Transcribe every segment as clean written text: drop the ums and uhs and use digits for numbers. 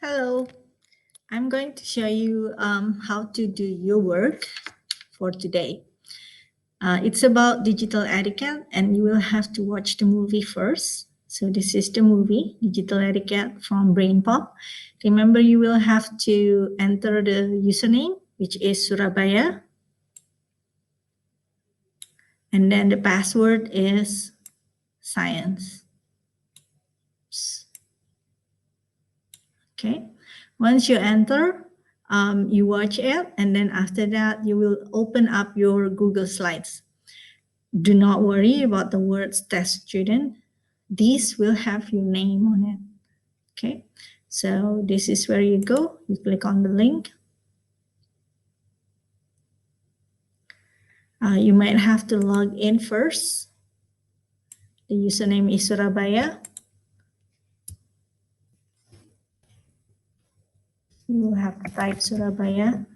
Hello, I'm going to show you how to do your work for today. It's about digital etiquette, and you will have to watch the movie first. So this is the movie, Digital Etiquette from BrainPop. Remember, you will have to enter the username, which is Surabaya. And then the password is science. Okay. Once you enter, you watch it, and then after that, you will open up your Google Slides. Do not worry about the words test student. These will have your name on it. Okay. So this is where you go. You click on the link. You might have to log in first. The username is Surabaya. You will have to type Surabaya.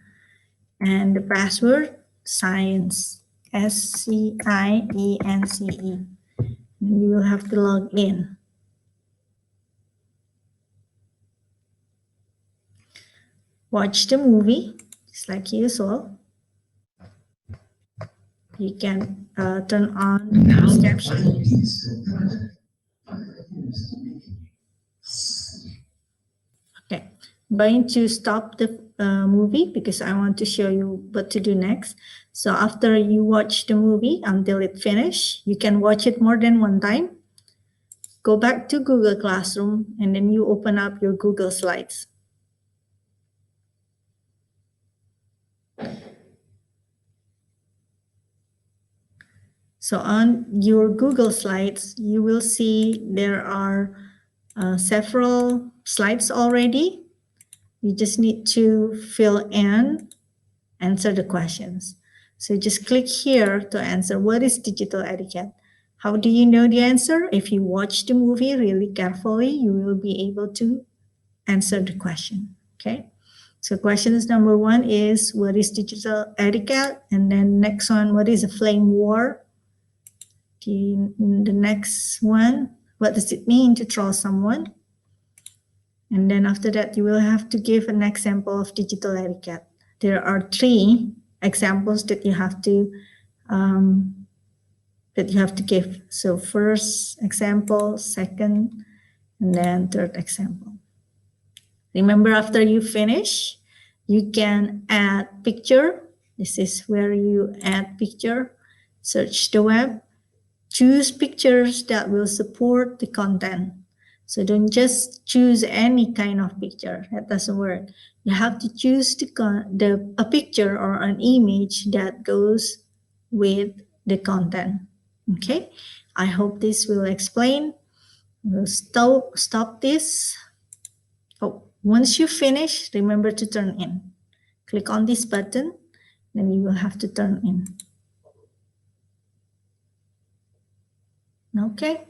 And the password, science. SCIENCE. And you will have to log in. Watch the movie, just like usual. You can turn on the caption. Okay, I'm going to stop the movie because I want to show you what to do next. So after you watch the movie until it finishes, you can watch it more than one time. Go back to Google Classroom and then you open up your Google Slides. So on your Google Slides, you will see there are several slides already. You just need to fill in, answer the questions. So just click here to answer what is digital etiquette. How do you know the answer? If you watch the movie really carefully, you will be able to answer the question. Okay. So questions number one is what is digital etiquette? And then next one, what is a flame war? The next one, what does it mean to troll someone? And then after that, you will have to give an example of digital etiquette. There are three examples that you have to give. So first example, second, and then third example. Remember, after you finish, you can add picture. This is where you add picture. Search the web. Choose pictures that will support the content. So don't just choose any kind of picture. That doesn't work. You have to choose a picture or an image that goes with the content. Okay. I hope this will explain. We'll stop this. Oh, once you finish, remember to turn in. Click on this button, then you will have to turn in. Okay.